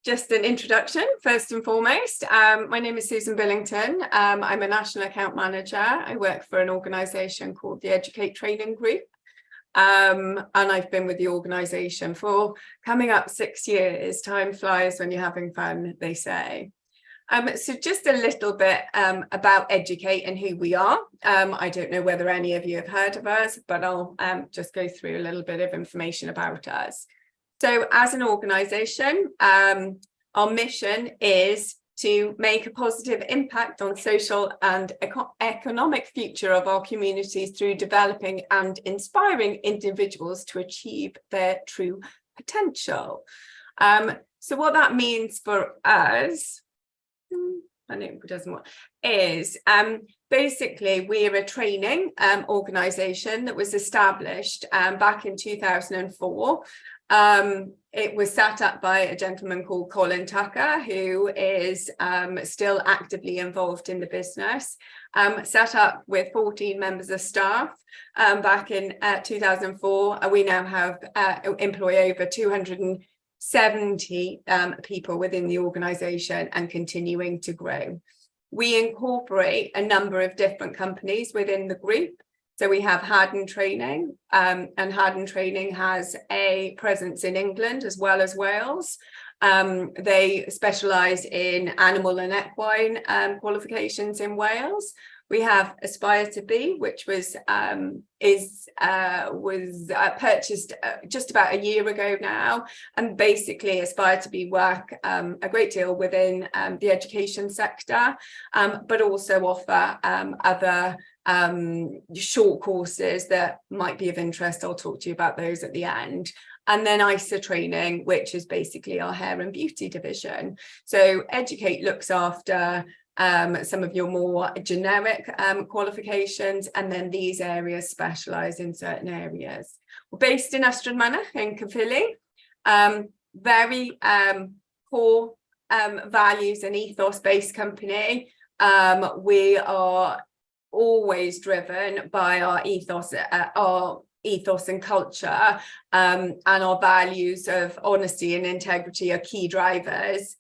Just an introduction, first and foremost. My name is Susan Billington. I'm a National Account Manager. I work for an organisation called the Educate Training Group. And I've been with the organisation for coming up 6 years. Time flies when you're having fun, they say. So just a little bit about Educate and who we are. I don't know whether any of you have heard of us, but I'll just go through a little bit of information about us. So as an organisation, our mission is to make a positive impact on social and economic future of our communities through developing and inspiring individuals to achieve their true potential. So what that means for us, I know it doesn't work, is basically we're a training organisation that was established back in 2004. It was set up by a gentleman called Colin Tucker, who is still actively involved in the business, set up with 14 members of staff back in 2004. We now have employ over 270 people within the organisation and continuing to grow. We incorporate a number of different companies within the group. So we have Haddon Training, and Haddon Training has a presence in England as well as Wales. They specialise in animal and equine qualifications in Wales. We have Aspire to Be, which was purchased just about a year ago now, and basically Aspire to Be work a great deal within the education sector, but also offer other short courses that might be of interest. I'll talk to you about those at the end. And then ISA Training, which is basically our hair and beauty division. So Educate looks after some of your more generic qualifications, and then these areas specialise in certain areas. We're based in Ystrad in Caerphilly. Very core values and ethos based company. We are always driven by our ethos and culture, and our values of honesty and integrity are key drivers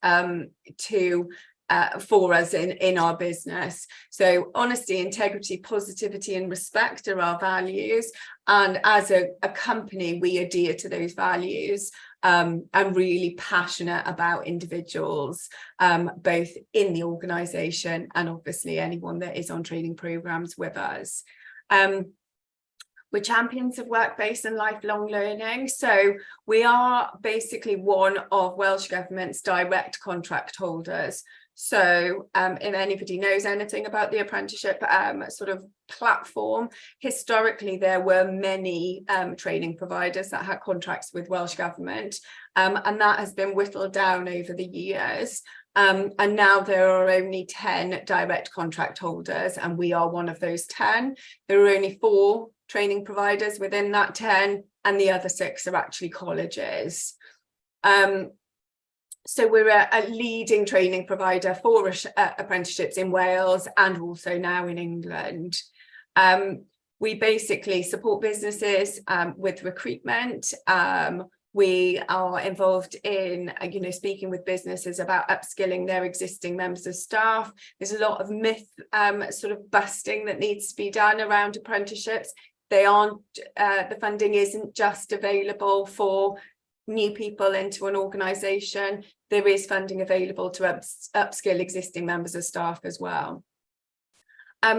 for us in our business. So honesty, integrity, positivity and respect are our values, and as a company we adhere to those values. I'm really passionate about individuals, both in the organisation and obviously anyone that is on training programmes with us. We're champions of work-based and lifelong learning. So we are basically one of Welsh Government's direct contract holders. So if anybody knows anything about the apprenticeship sort of platform, historically there were many training providers that had contracts with Welsh Government, and that has been whittled down over the years. And now there are only 10 direct contract holders, and we are one of those 10. There are only 4 training providers within that 10, and the other 6 are actually colleges. So we're a leading training provider for apprenticeships in Wales and also now in England. We basically support businesses with recruitment. We are involved in, speaking with businesses about upskilling their existing members of staff. There's a lot of myth sort of busting that needs to be done around apprenticeships. They aren't, the funding isn't just available for new people into an organisation. There is funding available to upskill existing members of staff as well.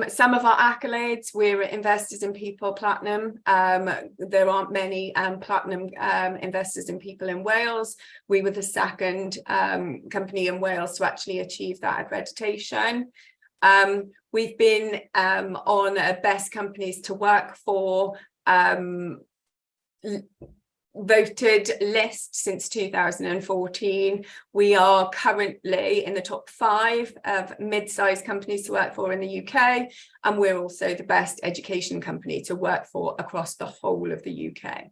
Some of our accolades: we're Investors in People Platinum. There aren't many platinum investors in people in Wales. We were the second company in Wales to actually achieve that accreditation. We've been on a best companies to work for voted list since 2014. We are currently in the top 5 of mid-sized companies to work for in the UK, and we're also the best education company to work for across the whole of the UK.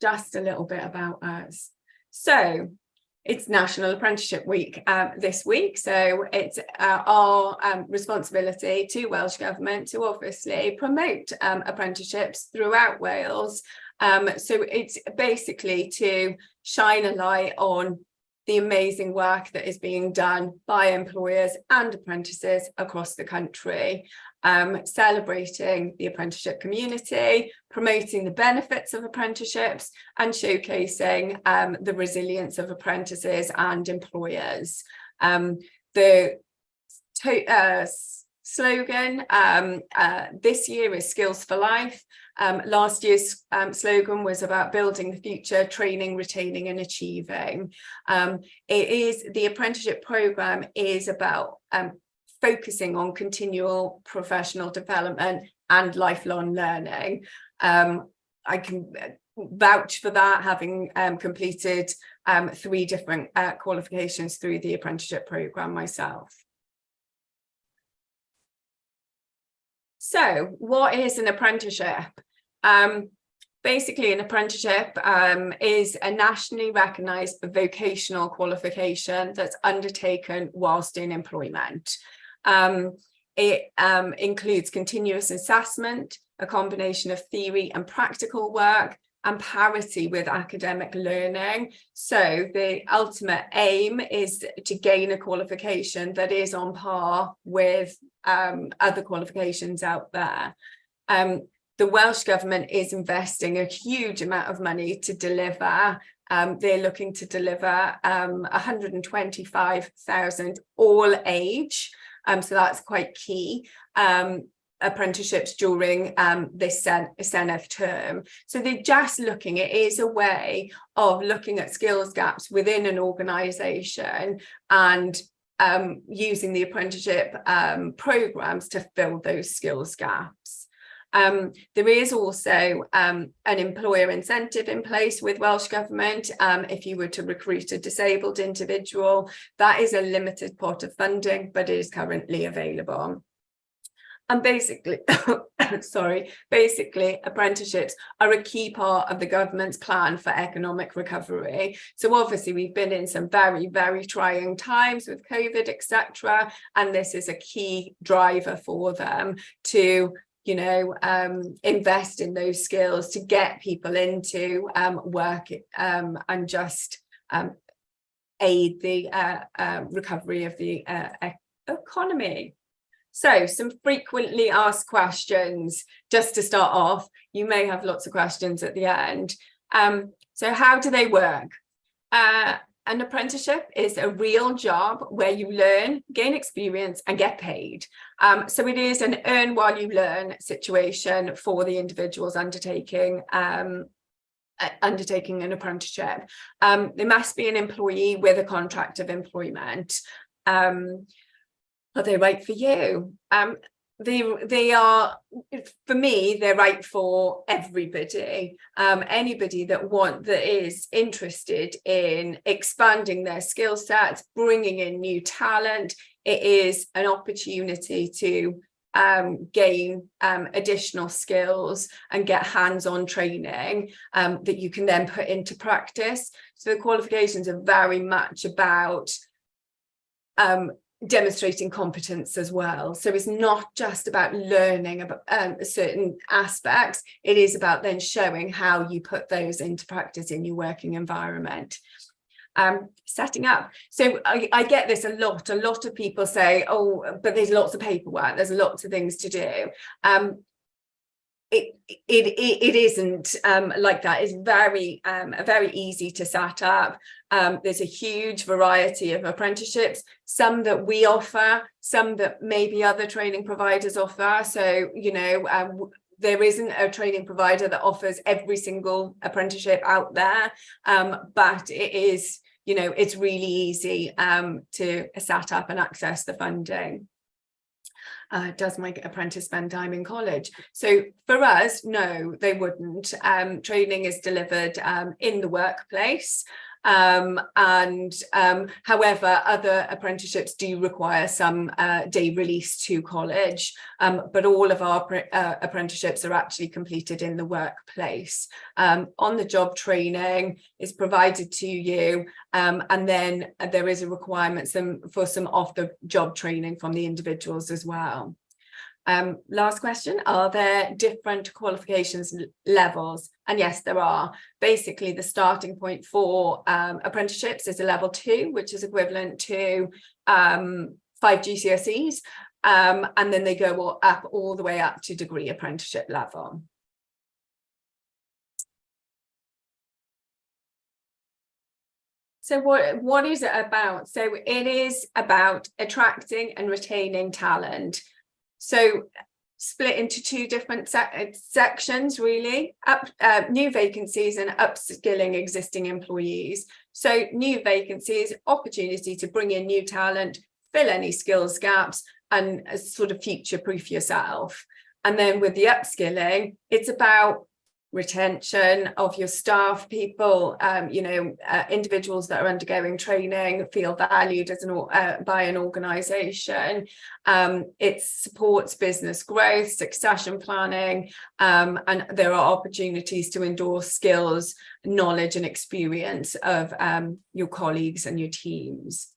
Just a little bit about us. So it's National Apprenticeship Week this week, so it's our responsibility to Welsh Government to obviously promote apprenticeships throughout Wales. So it's basically to shine a light on the amazing work that is being done by employers and apprentices across the country, celebrating the apprenticeship community, promoting the benefits of apprenticeships, and showcasing the resilience of apprentices and employers. The slogan this year is Skills for Life. Last year's slogan was about building the future, training, retaining and achieving. The apprenticeship programme is about focusing on continual professional development and lifelong learning. I can vouch for that, having completed 3 different qualifications through the apprenticeship programme myself. So what is an apprenticeship? Basically, an apprenticeship is a nationally recognised vocational qualification that's undertaken whilst in employment. It includes continuous assessment, a combination of theory and practical work, and parity with academic learning. So the ultimate aim is to gain a qualification that is on par with other qualifications out there. The Welsh Government is investing a huge amount of money to deliver. They're looking to deliver 125,000 all age, so that's quite key, apprenticeships during this Senedd term. So they're just looking, it is a way of looking at skills gaps within an organisation and using the apprenticeship programmes to fill those skills gaps. There is also an employer incentive in place with Welsh Government. If you were to recruit a disabled individual, that is a limited pot of funding, but it is currently available. And basically, basically apprenticeships are a key part of the government's plan for economic recovery. So obviously we've been in some very, very trying times with COVID, etc. And this is a key driver for them to, you know, invest in those skills to get people into work and just aid the recovery of the economy. So some frequently asked questions, just to start off. You may have lots of questions at the end. So how do they work? An apprenticeship is a real job where you learn, gain experience and get paid. So it is an earn while you learn situation for the individuals undertaking an apprenticeship. They must be an employee with a contract of employment. Are they right for you? They are, for me, they're right for everybody. Anybody that is interested in expanding their skill sets, bringing in new talent. It is an opportunity to gain additional skills and get hands-on training that you can then put into practice. So the qualifications are very much about demonstrating competence as well. So it's not just about learning about certain aspects, it is about then showing how you put those into practice in your working environment. Setting up. So I get this a lot of people say, oh, but there's lots of paperwork, there's lots of things to do. It isn't like that. It's very easy to set up. There's a huge variety of apprenticeships, some that we offer, some that maybe other training providers offer. So, you know, there isn't a training provider that offers every single apprenticeship out there, but it is, you know, it's really easy to set up and access the funding. Does my apprentice spend time in college? So for us, no, they wouldn't. Training is delivered in the workplace. However, other apprenticeships do require some day release to college, but all of our apprenticeships are actually completed in the workplace. On the job training is provided to you, and then there is a requirement for some off the job training from the individuals as well. Last question, are there different qualifications levels? And yes, there are. Basically, the starting point for apprenticeships is a level 2, which is equivalent to 5 GCSEs. And then they go up all the way up to degree apprenticeship level. So what is it about? So it is about attracting and retaining talent. So split into 2 different sections, really. New vacancies and upskilling existing employees. So new vacancies, opportunity to bring in new talent, fill any skills gaps, and sort of future-proof yourself. And then with the upskilling, it's about retention of your staff, people, individuals that are undergoing training feel valued as by an organisation. It supports business growth, succession planning, and there are opportunities to endorse skills, knowledge and experience of your colleagues and your teams.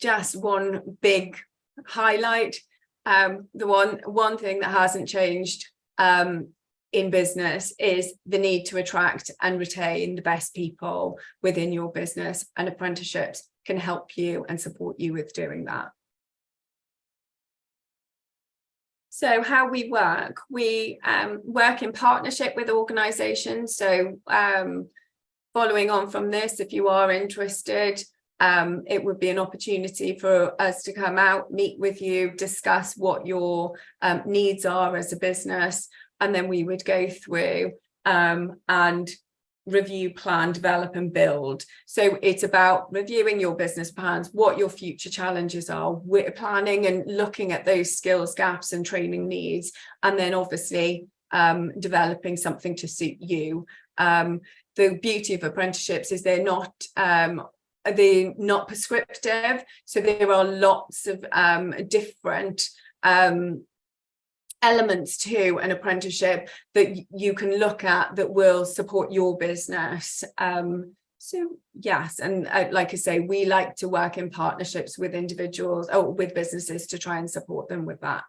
Just one big highlight. The one thing that hasn't changed in business is the need to attract and retain the best people within your business, and apprenticeships can help you and support you with doing that. So how we work in partnership with organisations. So following on from this, if you are interested, it would be an opportunity for us to come out, meet with you, discuss what your needs are as a business, and then we would go through and review, plan, develop and build. So it's about reviewing your business plans, what your future challenges are, we're planning and looking at those skills gaps and training needs, and then obviously developing something to suit you. The beauty of apprenticeships is they're not prescriptive, so there are lots of different elements to an apprenticeship that you can look at that will support your business. So yes, and like I say, we like to work in partnerships with individuals or with businesses to try and support them with that.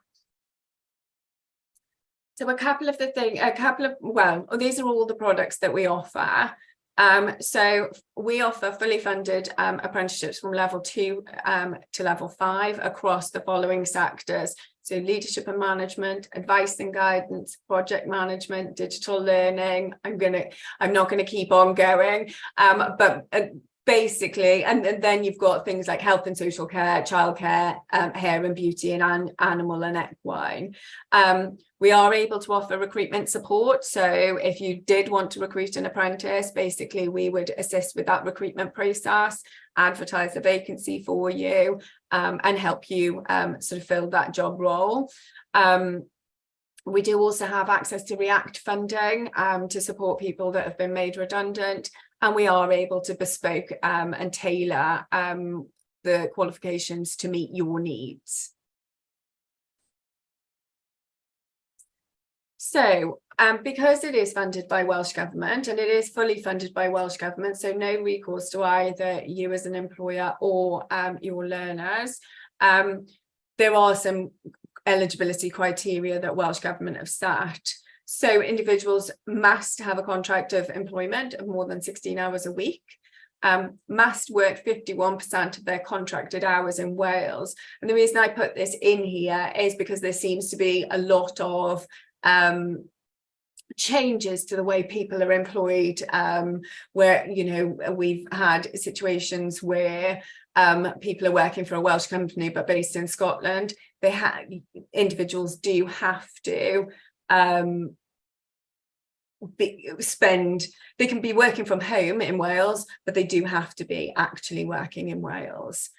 So these are all the products that we offer. So we offer fully funded apprenticeships from level 2 to level 5 across the following sectors. So leadership and management, advice and guidance, project management, digital learning. I'm not going to keep on going, but basically, and then you've got things like health and social care, childcare, hair and beauty, and animal and equine. We are able to offer recruitment support. So if you did want to recruit an apprentice, basically we would assist with that recruitment process, advertise the vacancy for you, and help you sort of fill that job role. We do also have access to React funding to support people that have been made redundant, and we are able to bespoke and tailor the qualifications to meet your needs. So because it is funded by Welsh Government, and it is fully funded by Welsh Government, so no recourse to either you as an employer or your learners, there are some eligibility criteria that Welsh Government have set. So individuals must have a contract of employment of more than 16 hours a week, must work 51% of their contracted hours in Wales. And the reason I put this in here is because there seems to be a lot of changes to the way people are employed, where, you know, we've had situations where people are working for a Welsh company but based in Scotland. Individuals do have to they can be working from home in Wales, but they do have to be actually working in Wales.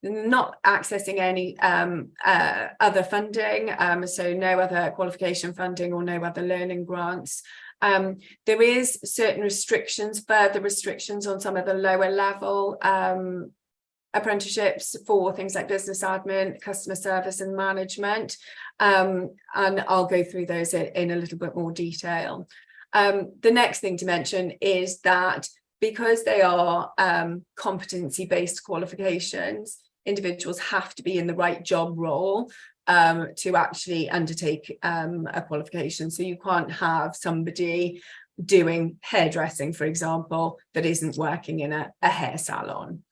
Not accessing any other funding, so no other qualification funding or no other learning grants. There is certain restrictions, further restrictions on some of the lower level apprenticeships for things like business admin, customer service and management, and I'll go through those in a little bit more detail. The next thing to mention is that because they are competency-based qualifications, individuals have to be in the right job role to actually undertake a qualification. So you can't have somebody doing hairdressing, for example, that isn't working in a hair salon.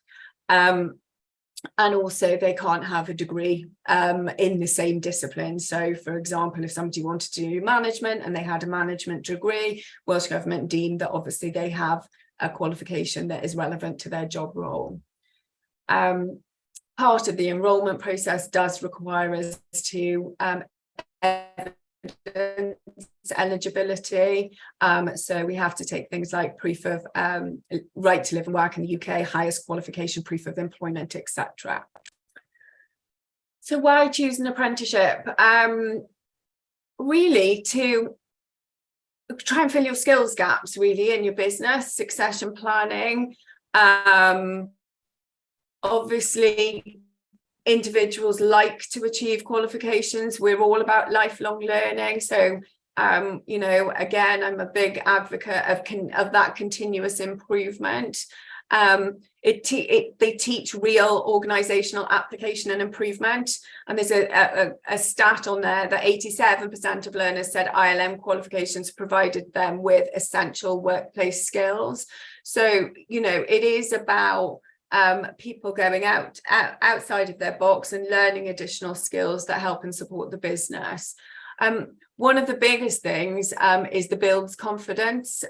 And also they can't have a degree in the same discipline. So, for example, if somebody wanted to do management and they had a management degree, Welsh Government deemed that obviously they have a qualification that is relevant to their job role. Part of the enrolment process does require us to evidence eligibility. So we have to take things like proof of right to live and work in the UK, highest qualification, proof of employment, etc. So why choose an apprenticeship? Really to try and fill your skills gaps really in your business, succession planning. Obviously, individuals like to achieve qualifications. We're all about lifelong learning. So, you know, again, I'm a big advocate of that continuous improvement. They teach real organisational application and improvement. And there's a stat on there that 87% of learners said ILM qualifications provided them with essential workplace skills. So, you know, it is about people going outside of their box and learning additional skills that help and support the business. One of the biggest things is the builds confidence.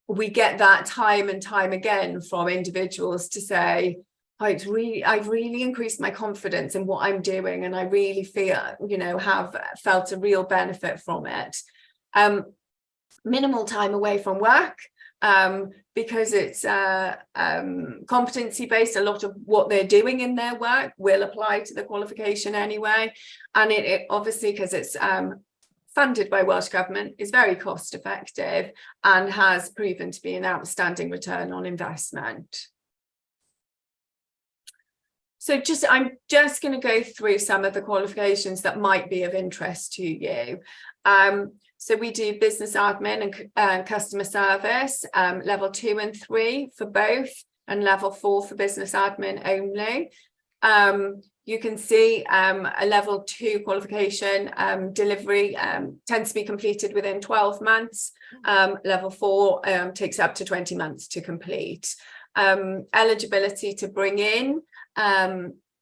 We get that time and time again from individuals to say, I've really increased my confidence in what I'm doing, and I really feel, you know, have felt a real benefit from it. Minimal time away from work. Because it's competency based, a lot of what they're doing in their work will apply to the qualification anyway. And it obviously, because it's funded by Welsh Government, is very cost effective and has proven to be an outstanding return on investment. So I'm just going to go through some of the qualifications that might be of interest to you. So we do business admin and customer service, level 2 and 3 for both, and level 4 for business admin only. You can see a level 2 qualification delivery tends to be completed within 12 months. Level 4 takes up to 20 months to complete. Eligibility to bring in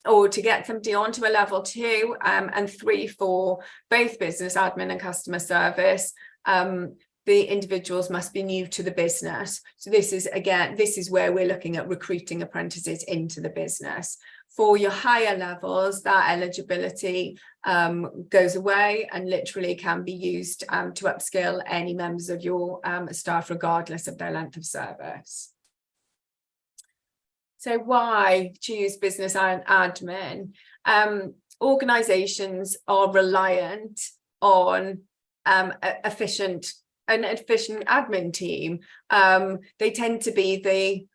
or to get somebody onto a level 2 and 3 for both business admin and customer service, the individuals must be new to the business. So this is where we're looking at recruiting apprentices into the business. For your higher levels, that eligibility goes away and literally can be used to upskill any members of your staff, regardless of their length of service. So why choose business admin? Organisations are reliant on an efficient admin team. They tend to be the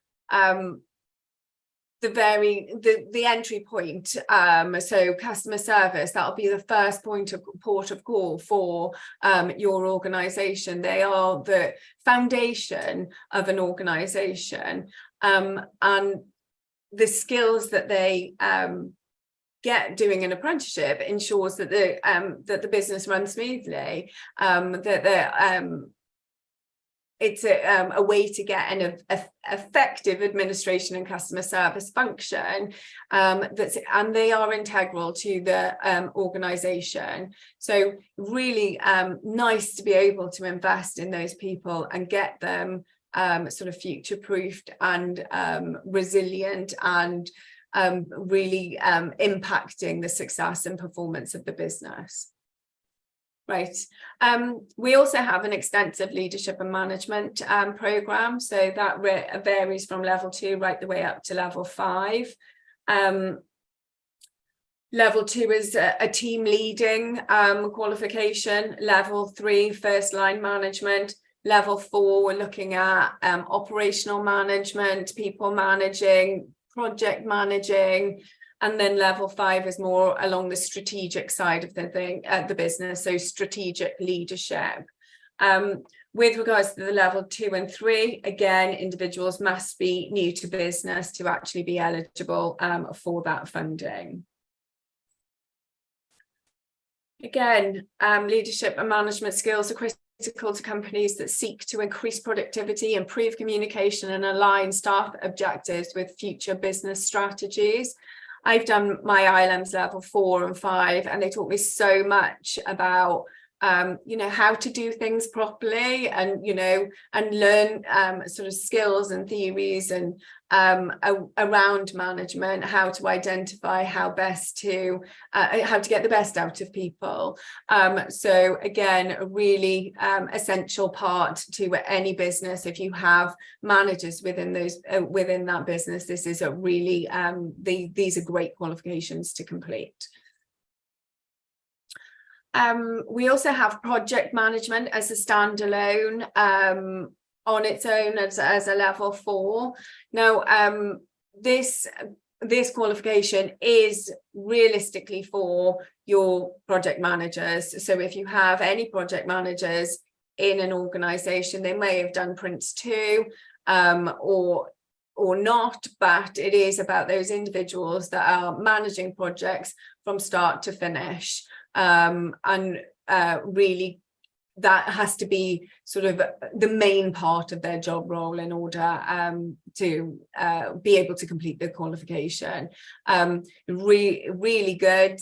entry point. So customer service, that'll be the first port of call for your organisation. They are the foundation of an organisation, and the skills that they get doing an apprenticeship ensures that the business runs smoothly. It's a way to get an effective administration and customer service function, and they are integral to the organisation. So really nice to be able to invest in those people and get them sort of future-proofed and resilient and really impacting the success and performance of the business. Right. We also have an extensive leadership and management programme, so that varies from level 2 right the way up to level 5. Level 2 is a team leading qualification. Level 3, first line management. Level 4, we're looking at operational management, people managing, project managing. And then level 5 is more along the strategic side of the business, so strategic leadership. With regards to the level 2 and 3, again, individuals must be new to business to actually be eligible for that funding. Again, leadership and management skills are critical to companies that seek to increase productivity, improve communication, and align staff objectives with future business strategies. I've done my ILMs level 4 and 5, and they taught me so much about how to do things properly, and and learn sort of skills and theories and around management, how to identify how to get the best out of people. So again, a really essential part to any business. If you have managers within that business, this is a really these are great qualifications to complete. We also have project management as a standalone on its own as a level 4. Now, this qualification is realistically for your project managers. So if you have any project managers in an organisation, they may have done Prince 2 or not, but it is about those individuals that are managing projects from start to finish. Really that has to be sort of the main part of their job role in order to be able to complete the qualification. Really good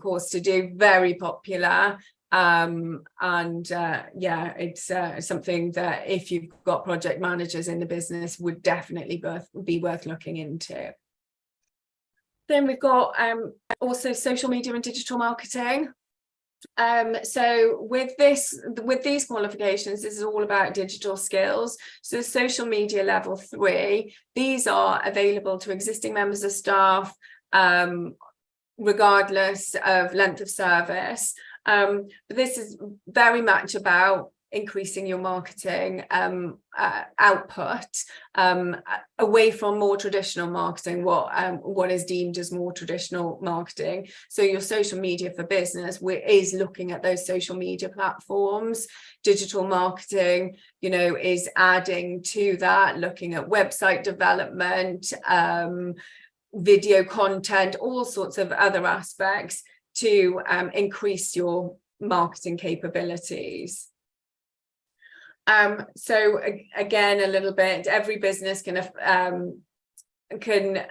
course to do, very popular, yeah, it's something that if you've got project managers in the business would definitely be worth looking into. Then we've got also social media and digital marketing. So with these qualifications, this is all about digital skills. So social media level 3, these are available to existing members of staff, regardless of length of service. But this is very much about increasing your marketing output away from more traditional marketing, what is deemed as more traditional marketing. So your social media for business is looking at those social media platforms. Digital marketing, is adding to that, looking at website development, video content, all sorts of other aspects to increase your marketing capabilities. So again, a little bit, every business can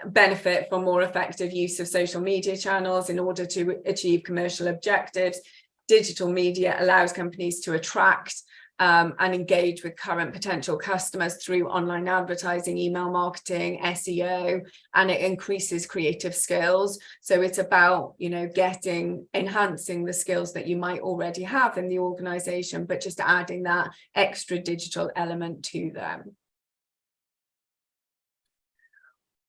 benefit from more effective use of social media channels in order to achieve commercial objectives. Digital media allows companies to attract and engage with current potential customers through online advertising, email marketing, SEO, and it increases creative skills. So it's about, enhancing the skills that you might already have in the organization, but just adding that extra digital element to them.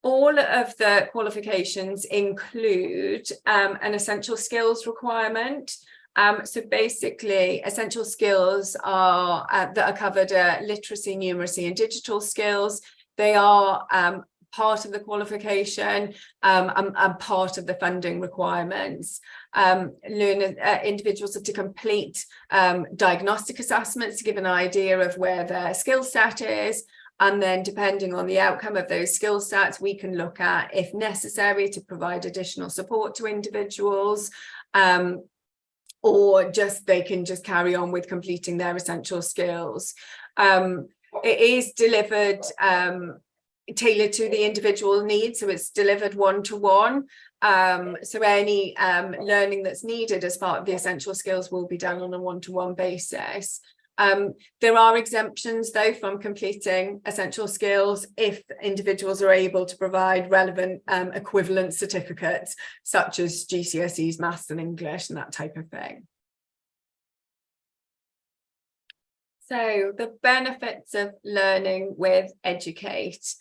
All of the qualifications include an essential skills requirement. So basically, essential skills are that are covered are literacy, numeracy, and digital skills. They are part of the qualification and part of the funding requirements. Individuals have to complete diagnostic assessments to give an idea of where their skill set is. And then depending on the outcome of those skill sets, we can look at, if necessary, to provide additional support to individuals. Or they can just carry on with completing their essential skills. It is delivered tailored to the individual needs, so it's delivered one-to-one. So any learning that's needed as part of the essential skills will be done on a one-to-one basis. There are exemptions, though, from completing essential skills if individuals are able to provide relevant equivalent certificates, such as GCSEs, maths and English, and that type of thing. So the benefits of learning with Educate.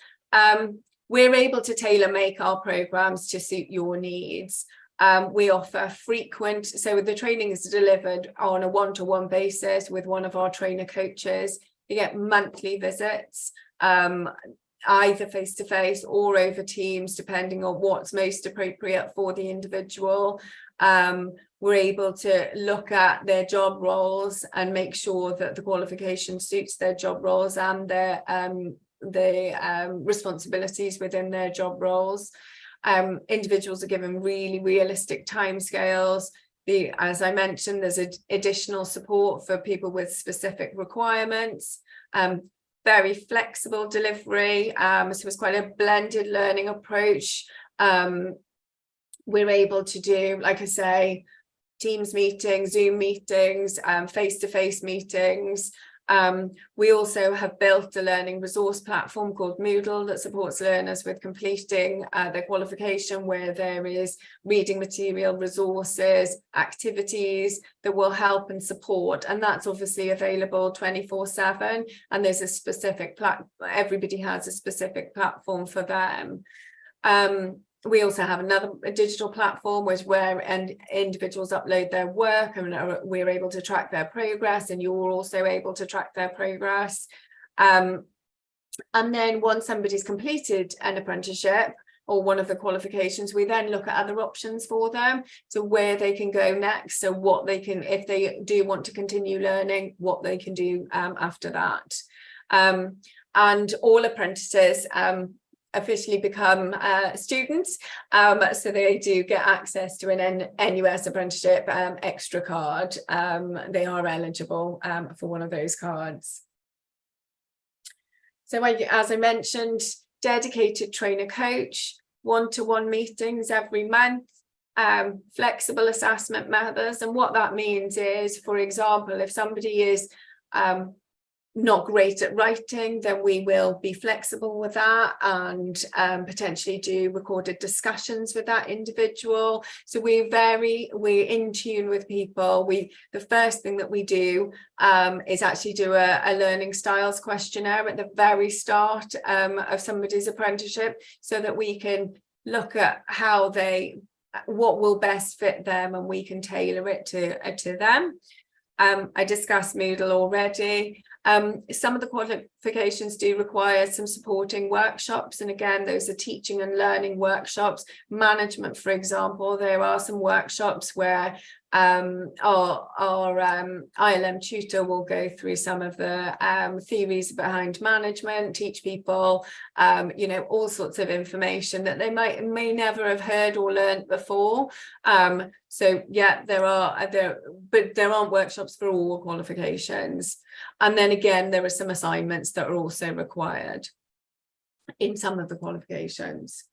We're able to tailor make our programs to suit your needs. We offer frequent, so the training is delivered on a one-to-one basis with one of our trainer coaches. You get monthly visits, either face-to-face or over Teams, depending on what's most appropriate for the individual. we're able to look at their job roles and make sure that the qualification suits their job roles and their responsibilities within their job roles. Individuals are given really realistic timescales. As I mentioned, there's additional support for people with specific requirements, very flexible delivery, so it's quite a blended learning approach. We're able to do, like I say, Teams meetings, Zoom meetings, face-to-face meetings. We also have built a learning resource platform called Moodle that supports learners with completing their qualification, where there is reading material, resources, activities that will help and support, and that's obviously available 24/7, and there's a specific everybody has a specific platform for them. We also have a digital platform where individuals upload their work, and we're able to track their progress, and you're also able to track their progress. And then once somebody's completed an apprenticeship or one of the qualifications, we then look at other options for them, so where they can go next, so what they can, if they do want to continue learning, what they can do after that. And all apprentices officially become students, so they do get access to an NUS apprenticeship extra card. They are eligible for one of those cards. So as I mentioned, dedicated trainer coach, one-to-one meetings every month, flexible assessment methods. And what that means is, for example, if somebody is not great at writing, then we will be flexible with that and potentially do recorded discussions with that individual. So we're in tune with people. The first thing that we do is actually do a learning styles questionnaire at the very start of somebody's apprenticeship, so that we can look at what will best fit them, and we can tailor it to them. I discussed Moodle already. Some of the qualifications do require some supporting workshops, and again, those are teaching and learning workshops. Management, for example, there are some workshops where our ILM tutor will go through some of the theories behind management, teach people all sorts of information that they may never have heard or learned before. So yeah, there aren't workshops for all qualifications. And then again, there are some assignments that are also required in some of the qualifications.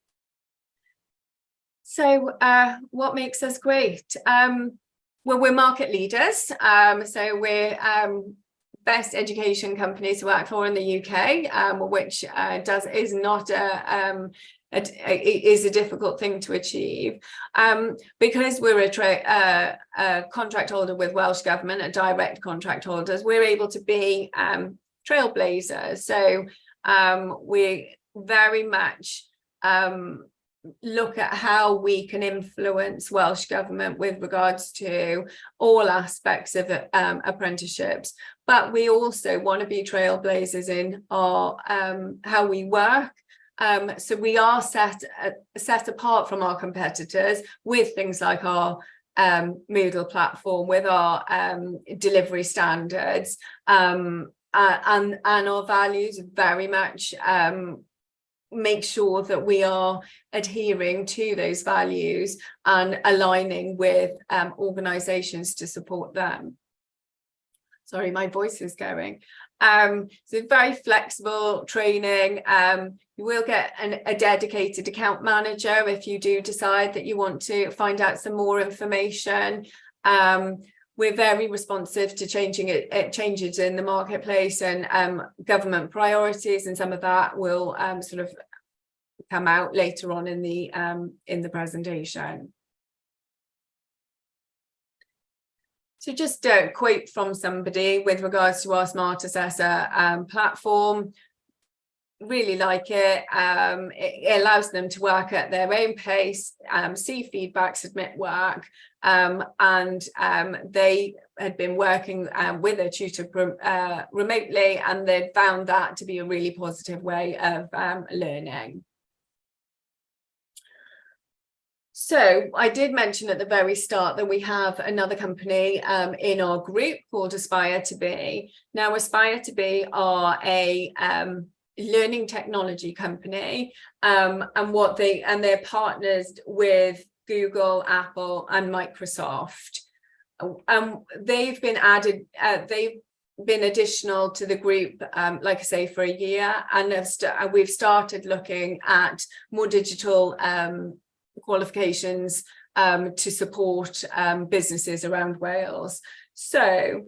So what makes us great? Well, we're market leaders. So we're best education company to work for in the UK, which is a difficult thing to achieve, because we're a contract holder with Welsh Government, a direct contract holders. We're able to be trailblazers. So we very much look at how we can influence Welsh Government with regards to all aspects of apprenticeships, but we also want to be trailblazers in our how we work. So we are set apart from our competitors with things like our Moodle platform, with our delivery standards, and our values very much make sure that we are adhering to those values and aligning with organisations to support them. Sorry, my voice is going. So very flexible training. You will get a dedicated account manager if you do decide that you want to find out some more information. We're very responsive to changes in the marketplace and government priorities, and some of that will sort of come out later on in the presentation. So just a quote from somebody with regards to our Smart Assessor platform. Really like it. It allows them to work at their own pace, see feedback, submit work, and they had been working with a tutor remotely, and they found that to be a really positive way of learning. So I did mention at the very start that we have another company in our group called Aspire to Be. Now, Aspire to Be are a learning technology company, and they're partners with Google, Apple, and Microsoft. They've been added. They've been additional to the group, like I say, for a year, and we've started looking at more digital qualifications to support businesses around Wales. So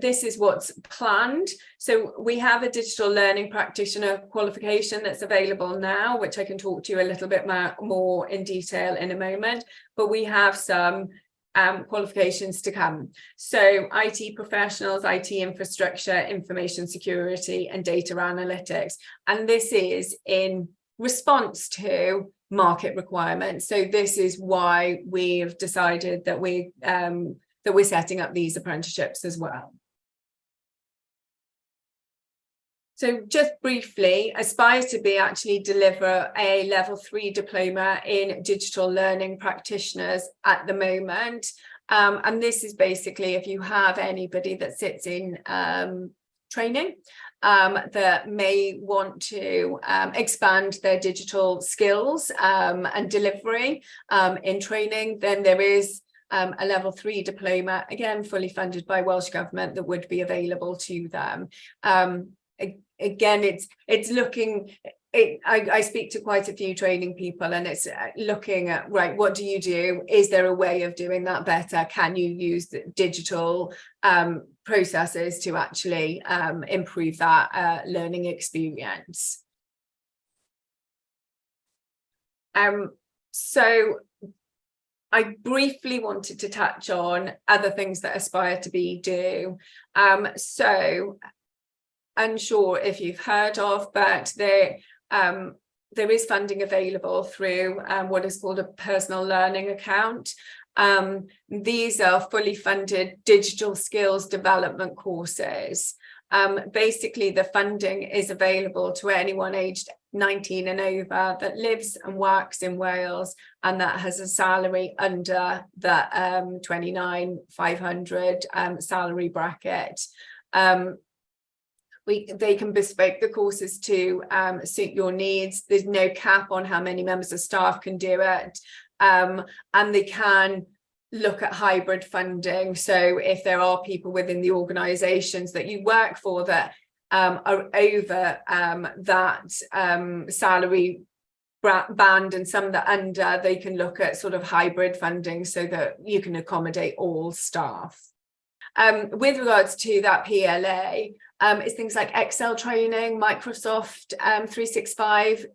this is what's planned. So we have a digital learning practitioner qualification that's available now, which I can talk to you a little bit more in detail in a moment, but we have some qualifications to come. So IT professionals, IT infrastructure, information security, and data analytics. And this is in response to market requirements. So this is why we've decided that we're setting up these apprenticeships as well. So just briefly, Aspire to Be actually deliver a level 3 diploma in digital learning practitioners at the moment. And this is basically if you have anybody that sits in training that may want to expand their digital skills and delivery in training, then there is a level 3 diploma, again, fully funded by Welsh Government, that would be available to them. Again, it's looking, I speak to quite a few training people, and it's looking at, right, what do you do? Is there a way of doing that better? Can you use the digital processes to actually improve that learning experience? So I briefly wanted to touch on other things that Aspire to Be do. So unsure if you've heard of, but there is funding available through what is called a personal learning account. These are fully funded digital skills development courses. Basically, the funding is available to anyone aged 19 and over that lives and works in Wales and that has a salary under the 29,500 salary bracket. They can bespoke the courses to suit your needs. There's no cap on how many members of staff can do it. And they can look at hybrid funding. So if there are people within the organisations that you work for that are over that salary band and some that under, they can look at sort of hybrid funding so that you can accommodate all staff. With regards to that PLA, it's things like Excel training, Microsoft 365,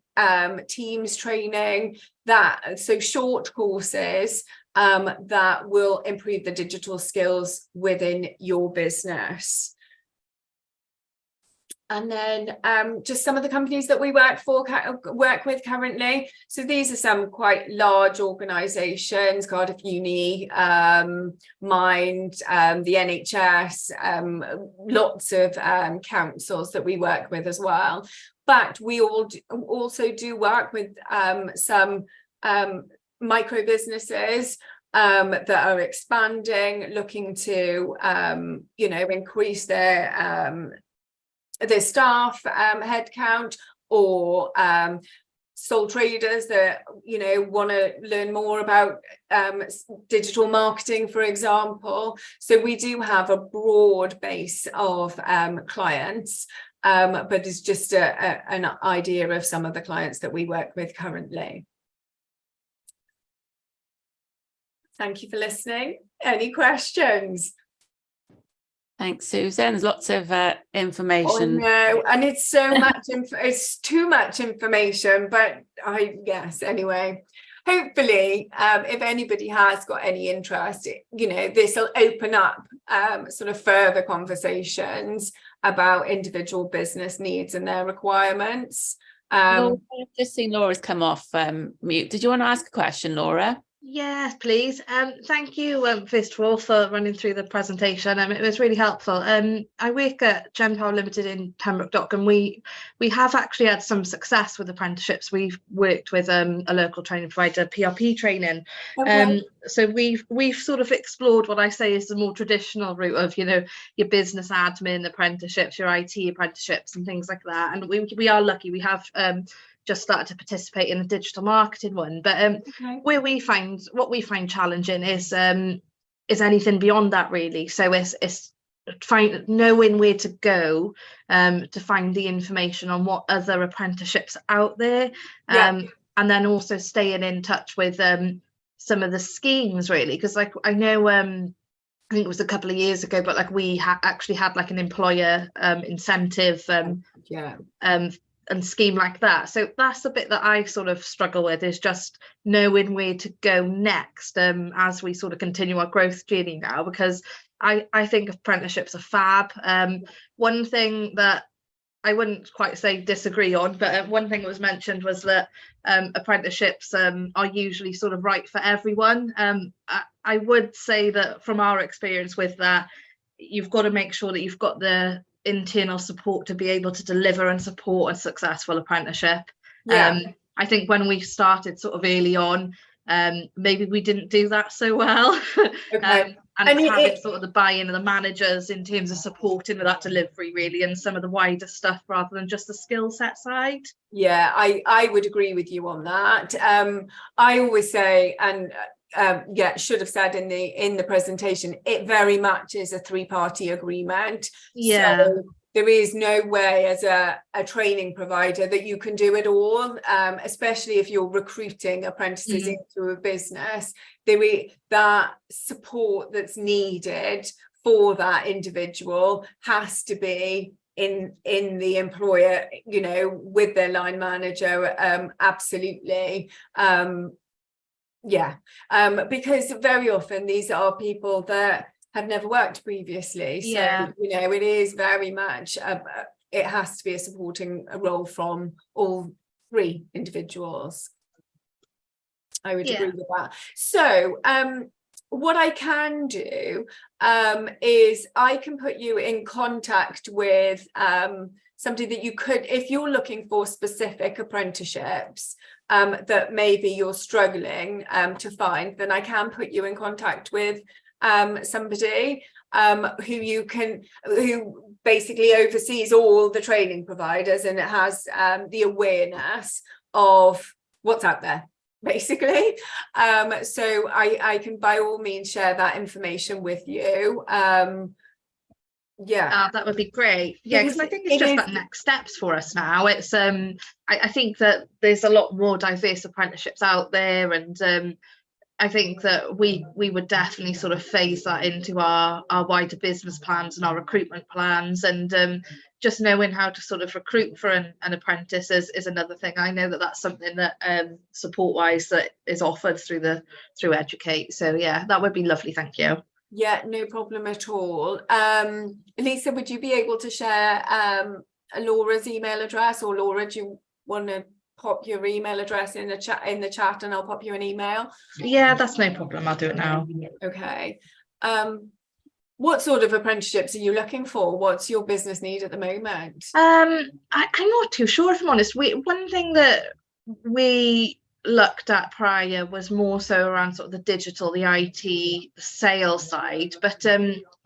Teams training, so short courses that will improve the digital skills within your business. And then just some of the companies that we work with currently. So these are some quite large organisations: Cardiff Uni, Mind, the NHS, lots of councils that we work with as well. But we also do work with some micro businesses that are expanding, looking to increase their staff headcount, or sole traders that want to learn more about digital marketing, for example. So we do have a broad base of clients, but it's just an idea of some of the clients that we work with currently. Thank you for listening. Any questions? Thanks, Susan. There's lots of information. Oh, no, and it's so much, it's too much information, but anyway, hopefully, if anybody has got any interest, this will open up sort of further conversations about individual business needs and their requirements. Laura, I've just seen Laura's come off mute. Did you want to ask a question, Laura? Yes, please. Thank you, first of all, for running through the presentation. It was really helpful. I work at Gen Power Limited in Pembroke Dock, and we have actually had some success with apprenticeships. We've worked with a local training provider, PRP training. Okay. So we've sort of explored what I say is the more traditional route of, you know, your business admin apprenticeships, your IT apprenticeships, and things like that. And we are lucky. We have just started to participate in a digital marketing one, but Okay. what we find challenging is anything beyond that, really. So it's knowing where to go to find the information on what other apprenticeships are out there, Yeah. and then also staying in touch with some of the schemes, really, because like I know I think it was a couple of years ago, but like we actually had like an employer incentive Yeah. and scheme like that. So that's the bit that I sort of struggle with, is just knowing where to go next as we sort of continue our growth journey now, because I think apprenticeships are fab. One thing that I wouldn't quite say disagree on, but one thing that was mentioned was that apprenticeships are usually sort of right for everyone. I would say that from our experience with that, you've got to make sure that you've got the internal support to be able to deliver and support a successful apprenticeship. Yeah. I think when we started sort of early on, maybe we didn't do that so well. Okay. And I mean, having sort of the buy-in of the managers in terms of supporting with that delivery, really, and some of the wider stuff rather than just the skill set side. Yeah, I would agree with you on that. I always say, and yeah, should have said in the presentation, it very much is a three-party agreement. Yeah. So there is no way as a training provider that you can do it all, especially if you're recruiting apprentices into a business. There is that support that's needed for that individual has to be in the employer, you know, with their line manager. Absolutely. Yeah, because very often these are people that have never worked previously. So, Yeah. you know, it is very much, it has to be a supporting role from all three individuals. I would agree with that. So, what I can do is I can put you in contact with somebody that you could, if you're looking for specific apprenticeships that maybe you're struggling to find, then I can put you in contact with somebody who basically oversees all the training providers, and it has the awareness of what's out there, basically. So I can by all means share that information with you. Yeah, that would be great. Yeah, because I think it's just that next steps for us now. It's I think that there's a lot more diverse apprenticeships out there, and I think that we would definitely sort of phase that into our wider business plans and our recruitment plans, and just knowing how to sort of recruit for an apprentice is another thing. I know that that's something that support wise that is offered through Educate. So yeah, that would be lovely. Thank you. Yeah, no problem at all. Lisa, would you be able to share Laura's email address, or Laura, do you want to pop your email address in the chat and I'll pop you an email? Yeah, that's no problem. I'll do it now. Okay. What sort of apprenticeships are you looking for? What's your business need at the moment? I'm not too sure, if I'm honest. One thing that we looked at prior was more so around sort of the digital, the IT, the sales side, but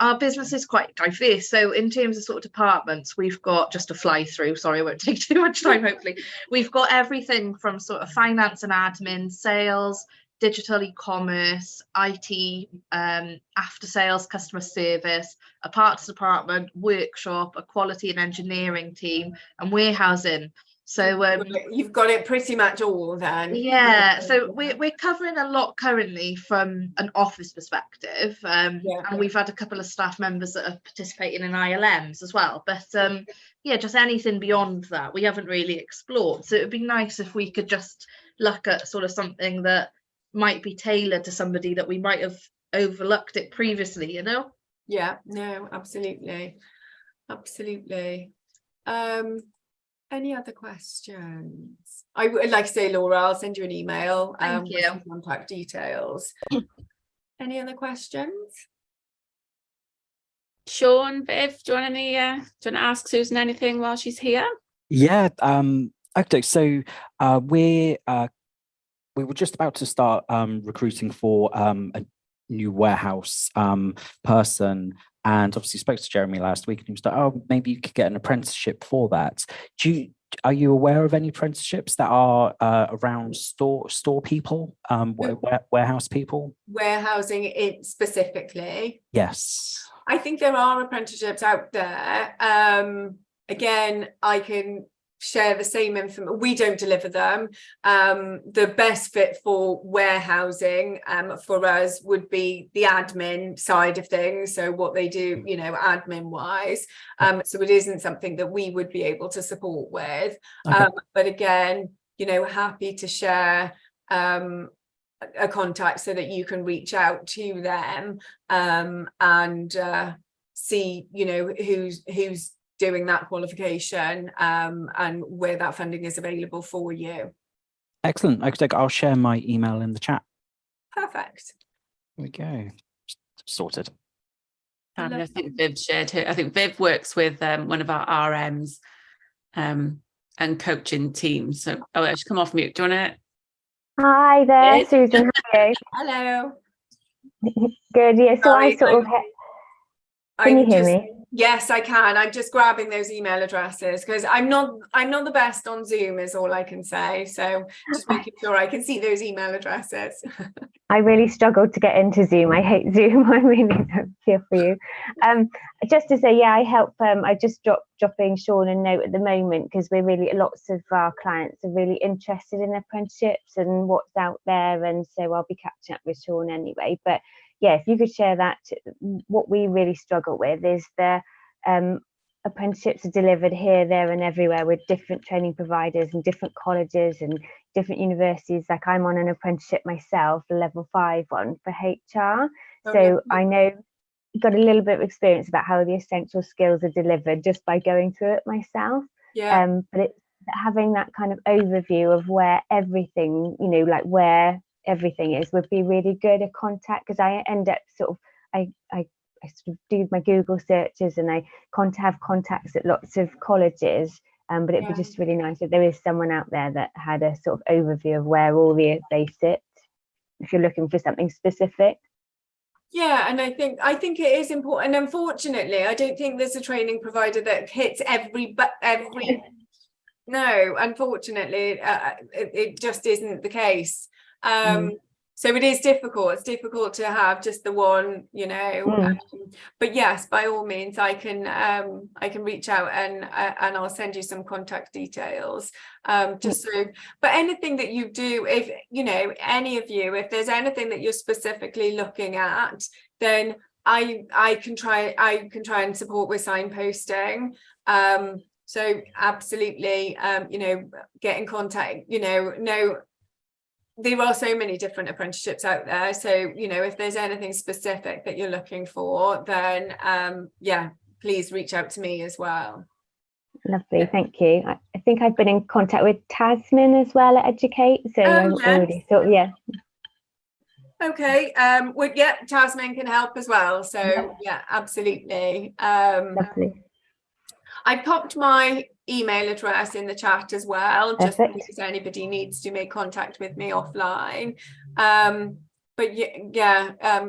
our business is quite diverse. So in terms of sort of departments, we've got, just to fly through, sorry, I won't take too much time, hopefully, we've got everything from sort of finance and admin, sales, digital e-commerce, IT, after sales, customer service, a parts department, workshop, a quality and engineering team, and warehousing. So you've got it pretty much all then. Yeah, so we're covering a lot currently from an office perspective, and we've had a couple of staff members that are participating in ILMs as well, but yeah, just anything beyond that we haven't really explored. So it would be nice if we could just look at sort of something that might be tailored to somebody that we might have overlooked it previously, you know? Yeah, no, absolutely. Any other questions? I would like to say, Laura, I'll send you an email Thank with you. some contact details. Any other questions? Sean, Viv, do you want to ask Susan anything while she's here? Yeah. Okay. So we were just about to start recruiting for a new warehouse person, and obviously spoke to Jeremy last week, and he was like, "Oh, maybe you could get an apprenticeship for that." Are you aware of any apprenticeships that are around store people, warehouse people? Warehousing it specifically. Yes. I think there are apprenticeships out there. Again, I can share the same information. We don't deliver them. The best fit for warehousing for us would be the admin side of things. So what they do, you know, admin wise. So it isn't something that we would be able to support with. Okay. But again, you know, happy to share a contact so that you can reach out to them and see, you know, who's doing that qualification and where that funding is available for you. Excellent. I'll share my email in the chat. Perfect. There we go. Sorted. I think Viv shared her. I think Viv works with one of our RMs and coaching teams. So, I should come off mute. Do you want to? Hi there, Yes. Susan. How are you? Hello. Good. Yeah. So Sorry, I sort of. Can you hear me? Yes, I can. I'm just grabbing those email addresses because I'm not the best on Zoom is all I can say. So just making sure I can see those email addresses. I really struggled to get into Zoom. I hate Zoom. I really don't feel for you. Just to say, yeah, I help. I just dropping Sean a note at the moment because we're really lots of our clients are really interested in apprenticeships and what's out there, and so I'll be catching up with Sean anyway. But yeah, if you could share that, what we really struggle with is the apprenticeships are delivered here, there and everywhere with different training providers and different colleges and different universities. Like I'm on an apprenticeship myself, a level 5 one for HR. So I know got a little bit of experience about how the essential skills are delivered just by going through it myself. Yeah. But it's having that kind of overview of where everything, you know, like where everything is would be really good a contact, because I end up sort of I sort of do my Google searches and I have contacts at lots of colleges, but it'd be just really nice if there is someone out there that had a sort of overview of where all they sit if you're looking for something specific. Yeah, and I think it is important. And unfortunately, I don't think there's a training provider that hits every no, unfortunately, it just isn't the case. So it is difficult. It's difficult to have just the one, you know. But yes, by all means, I can reach out and I'll send you some contact details. Just so. But anything that you do, if you know any of you, if there's anything that you're specifically looking at, then I can try and support with signposting. So absolutely, you know, get in contact. You know, there are so many different apprenticeships out there. So, you know, if there's anything specific that you're looking for, then yeah, please reach out to me as well. Lovely, thank you. I think I've been in contact with Tasman as well at Educate. So I already thought, yeah. Okay, well, yeah, Tasman can help as well. So yeah, absolutely. Lovely. I popped my email address in the chat as well, just in case anybody needs to make contact with me offline. But yeah,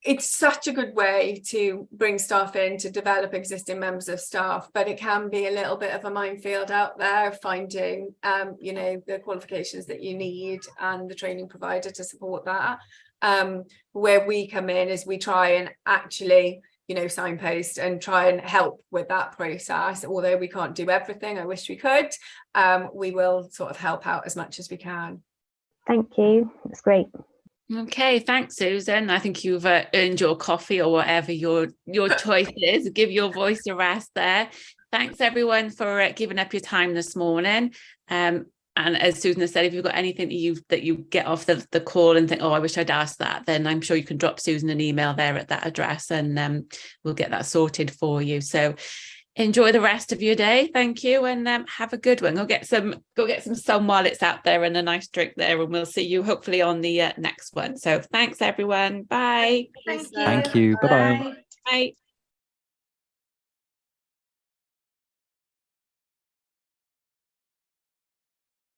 it's such a good way to bring staff in to develop existing members of staff, but it can be a little bit of a minefield out there finding, you know, the qualifications that you need and the training provider to support that. Where we come in is we try and actually, you know, signpost and try and help with that process. Although we can't do everything, I wish we could. We will sort of help out as much as we can. Thank you. That's great. Okay, thanks, Susan. I think you've earned your coffee or whatever your choice is. Give your voice a rest there. Thanks, everyone, for giving up your time this morning. And as Susan has said, if you've got anything that you get off the call and think, oh, I wish I'd asked that, then I'm sure you can drop Susan an email there at that address and we'll get that sorted for you. So Enjoy the rest of your day. Thank you, and have a good one. Go get some sun while it's out there and a nice drink there, and we'll see you hopefully on the next one. So thanks everyone. Bye. Thank you. Thank you. Bye-bye. Bye.